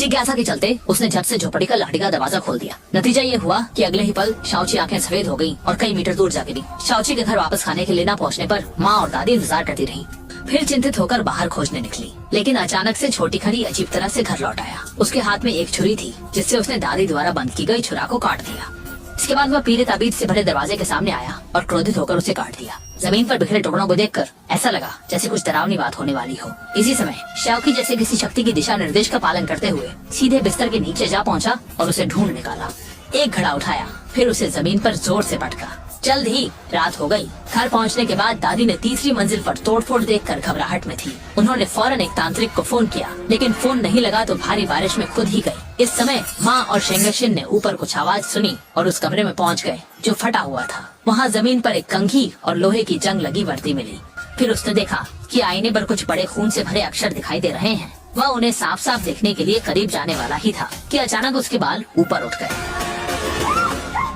जिज्ञासा के चलते उसने झट से झोपड़ी का लकड़ी का दरवाजा खोल दिया। नतीजा ये हुआ कि अगले ही पल शाओची आंखें सफेद हो गईं और कई मीटर दूर जा गिरी। शाओची के घर वापस खाने के लिए न पहुंचने पर माँ और दादी इंतजार करती रही। फिर चिंतित होकर बाहर खोजने निकली, लेकिन अचानक से छोटी खड़ी अजीब तरह से घर लौट आया। उसके हाथ में एक छुरी थी जिससे उसने दादी द्वारा बंद की गई छुरा को काट दिया। इसके बाद वह पीले ताबीज से भरे दरवाजे के सामने आया और क्रोधित होकर उसे काट दिया। जमीन पर बिखरे टुकड़ों को देखकर ऐसा लगा जैसे कुछ डरावनी बात होने वाली हो। इसी समय शाओकी जैसे किसी शक्ति की दिशा निर्देश का पालन करते हुए सीधे बिस्तर के नीचे जा पहुंचा और उसे ढूंढ निकाला। एक घड़ा उठाया, फिर उसे जमीन पर जोर से पटका। जल्द ही रात हो गई। घर पहुंचने के बाद दादी ने तीसरी मंजिल पर तोड़फोड़ देखकर घबराहट में थी। उन्होंने फौरन एक तांत्रिक को फोन किया, लेकिन फोन नहीं लगा तो भारी बारिश में खुद ही गई। इस समय माँ और शेंगशिन ने ऊपर कुछ आवाज सुनी और उस कमरे में पहुंच गए जो फटा हुआ था। वहाँ जमीन पर एक कंघी और लोहे की जंग लगी वर्दी मिली। फिर उसने देखा कि आईने पर कुछ बड़े खून से भरे अक्षर दिखाई दे रहे हैं। वह उन्हें साफ साफ देखने के लिए करीब जाने वाला ही था कि अचानक उसके बाल ऊपर उठ गए।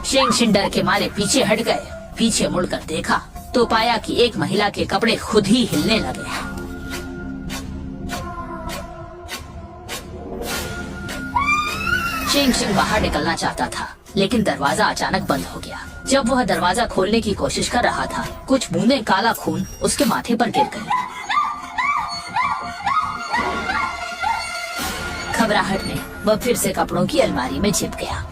शेंगशिन डर के मारे पीछे हट गए। पीछे मुड़कर देखा तो पाया कि एक महिला के कपड़े खुद ही हिलने लगे हैं। शेंगशिन बाहर निकलना चाहता था, लेकिन दरवाजा अचानक बंद हो गया। जब वह दरवाजा खोलने की कोशिश कर रहा था, कुछ बूंदे काला खून उसके माथे पर गिर गए। घबराहट में वह फिर से कपड़ों की अलमारी में छिप गया।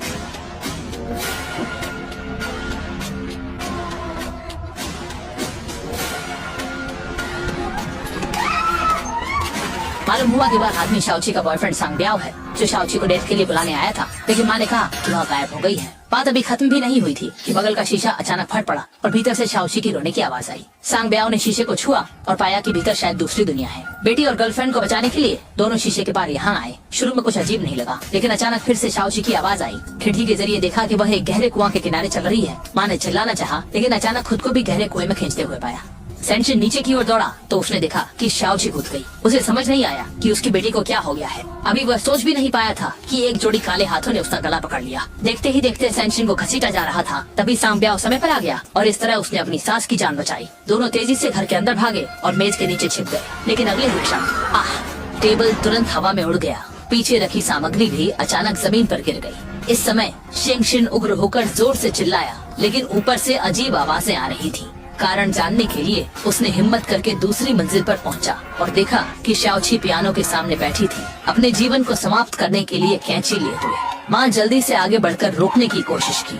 मालूम हुआ कि वह आदमी शाओची का बॉयफ्रेंड सांग ब्याओ है, जो शाओची को डेट के लिए बुलाने आया था, लेकिन माँ ने कहा कि वह गायब हो गई है। बात अभी खत्म भी नहीं हुई थी कि बगल का शीशा अचानक फट पड़ा और भीतर से शाओची की रोने की आवाज आई। सांग ब्याओ ने शीशे को छुआ और पाया कि भीतर शायद दूसरी दुनिया है। बेटी और गर्लफ्रेंड को बचाने के लिए दोनों शीशे के पार यहाँ आए। शुरू में कुछ अजीब नहीं लगा, लेकिन अचानक फिर से शाओची की आवाज आई। खिड़की के जरिए देखा कि वह एक गहरे कुआं के किनारे चल रही है। माँ ने चिल्लाना चाहा, लेकिन अचानक खुद को भी गहरे कुएं में खींचते हुए पाया। सेंशिन नीचे की ओर दौड़ा तो उसने देखा कि शाओची कूद गई। उसे समझ नहीं आया कि उसकी बेटी को क्या हो गया है। अभी वह सोच भी नहीं पाया था कि एक जोड़ी काले हाथों ने उसका गला पकड़ लिया। देखते ही देखते सेंशिन को घसीटा जा रहा था। तभी सांग ब्याओ समय पर आ गया और इस तरह उसने अपनी सास की जान बचाई। दोनों तेजी से घर के अंदर भागे और मेज के नीचे छिप गए। लेकिन अगले ही क्षण टेबल तुरंत हवा में उड़ गया। पीछे रखी सामग्री भी अचानक जमीन पर गिर गई। इस समय शेंगशिन उग्र होकर जोर से चिल्लाया, लेकिन ऊपर से अजीब आवाजें आ रही थी। कारण जानने के लिए उसने हिम्मत करके दूसरी मंजिल पर पहुंचा और देखा कि शाओची पियानो के सामने बैठी थी, अपने जीवन को समाप्त करने के लिए कैंची लिए हुए। माँ जल्दी से आगे बढ़कर रोकने की कोशिश की।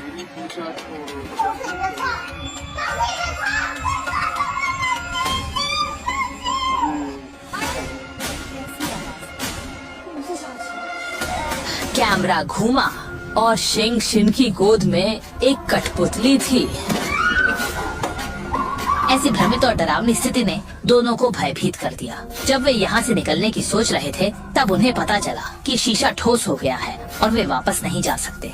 कैमरा घूमा और शेंगशिन की गोद में एक कठपुतली थी। ऐसी भ्रमित और डरावनी स्थिति ने दोनों को भयभीत कर दिया। जब वे यहाँ से निकलने की सोच रहे थे, तब उन्हें पता चला कि शीशा ठोस हो गया है और वे वापस नहीं जा सकते।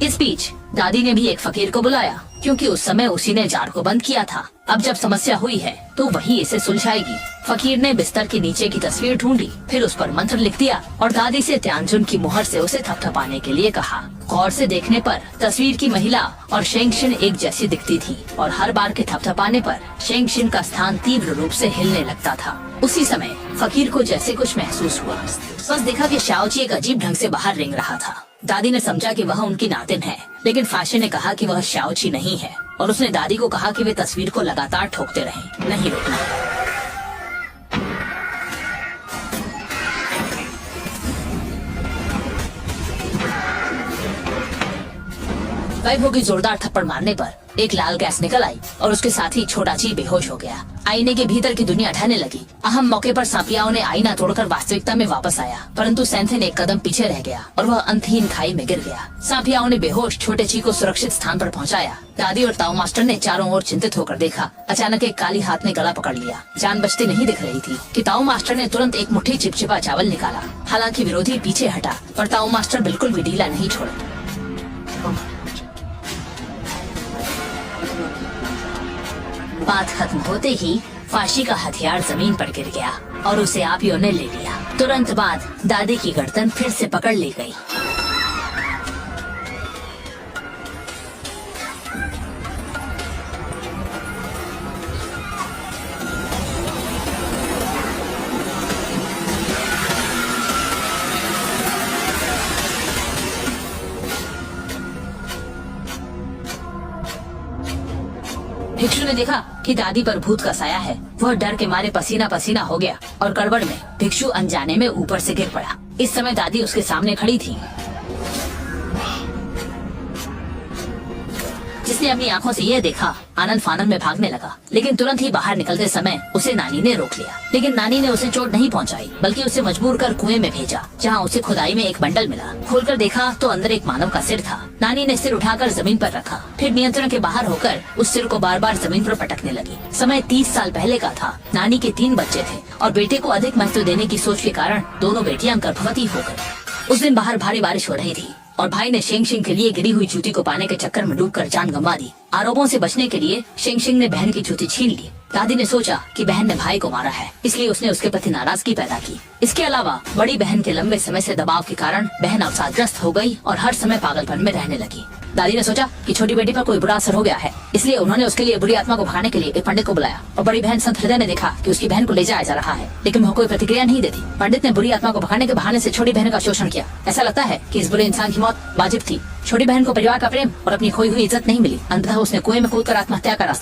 इस बीच दादी ने भी एक फकीर को बुलाया, क्योंकि उस समय उसी ने जार को बंद किया था। अब जब समस्या हुई है तो वही इसे सुलझाएगी। फकीर ने बिस्तर के नीचे की तस्वीर ढूंढी, फिर उस पर मंत्र लिख दिया और दादी से त्यांजुन की मुहर से उसे थपथपाने के लिए कहा। गौर से देखने पर तस्वीर की महिला और शेंगशिन एक जैसी दिखती थी और हर बार के थपथपाने पर शेंगशिन का स्थान तीव्र रूप से हिलने लगता था। उसी समय फकीर को जैसे कुछ महसूस हुआ। बस देखा कि शाओची एक अजीब ढंग से बाहर रेंग रहा था। दादी ने समझा कि वह उनकी नातिन है, लेकिन फाशे ने कहा कि वह शाओची नहीं है और उसने दादी को कहा कि वे तस्वीर को लगातार ठोकते रहें, नहीं रुकना। वैभव की जोरदार थप्पड़ मारने पर एक लाल गैस निकल आई और उसके साथ ही छोटा जी बेहोश हो गया। आईने के भीतर की दुनिया ढहने लगी। अहम मौके पर सांपियाओं ने आईना तोड़कर वास्तविकता में वापस आया, परंतु सैंथेन एक कदम पीछे रह गया और वह अंतहीन खाई में गिर गया। सांपियाओं ने बेहोश छोटे ची को सुरक्षित स्थान पर पहुंचाया। दादी और ताऊ मास्टर ने चारों ओर चिंतित होकर देखा। अचानक एक काली हाथ ने गला पकड़ लिया। जान बचती नहीं दिख रही थी कि ताऊ मास्टर ने तुरंत एक मुट्ठी चिपचिपा चावल निकाला। हालांकि विरोधी पीछे हटा, पर ताऊ मास्टर बिल्कुल भी ढीला नहीं छोड़ा। बात खत्म होते ही फाशी का हथियार जमीन पर गिर गया और उसे आपियों ने ले लिया। तुरंत बाद दादी की गर्दन फिर से पकड़ ली गई। भिक्षु ने देखा कि दादी पर भूत का साया है। वह डर के मारे पसीना पसीना हो गया और गड़बड़ में भिक्षु अनजाने में ऊपर से गिर पड़ा। इस समय दादी उसके सामने खड़ी थी, जिसने अपनी आंखों से यह देखा आनंद फानंद में भागने लगा, लेकिन तुरंत ही बाहर निकलते समय उसे नानी ने रोक लिया। लेकिन नानी ने उसे चोट नहीं पहुंचाई, बल्कि उसे मजबूर कर कुएं में भेजा, जहां उसे खुदाई में एक बंडल मिला। खोलकर देखा तो अंदर एक मानव का सिर था। नानी ने सिर उठाकर जमीन पर रखा, फिर नियंत्रण के बाहर होकर उस सिर को बार बार जमीन पर पटकने लगी। समय 30 साल पहले का था। नानी के 3 बच्चे थे और बेटे को अधिक महत्व देने की सोच के कारण दोनों बेटियां गर्भवती हो गयी। उस दिन बाहर भारी बारिश हो रही थी और भाई ने शेंग शिंग के लिए गिरी हुई जूती को पाने के चक्कर में डूबकर जान गंवा दी। आरोपों से बचने के लिए शेंग शिंग ने बहन की जूती छीन ली। दादी ने सोचा कि बहन ने भाई को मारा है, इसलिए उसने उसके प्रति नाराजगी पैदा की। इसके अलावा बड़ी बहन के लंबे समय से दबाव के कारण बहन अवसादग्रस्त हो गई और हर समय पागलपन में रहने लगी। दादी ने सोचा कि छोटी बेटी पर कोई बुरा असर हो गया है, इसलिए उन्होंने उसके लिए बुरी आत्मा को भगाने के लिए एक पंडित को बुलाया। और बड़ी बहन संत हृदय ने देखा कि उसकी बहन को ले जाया जा रहा है, लेकिन वह कोई प्रतिक्रिया नहीं देती। पंडित ने बुरी आत्मा को भगाने के बहाने से छोटी बहन का शोषण किया। ऐसा लगता है कि इस बुरे इंसान की मौत वाजिब थी। छोटी बहन को परिवार का प्रेम और अपनी खोई हुई इज्जत नहीं मिली। अंततः उसने कुएं में कूदकर आत्महत्या का रास्ता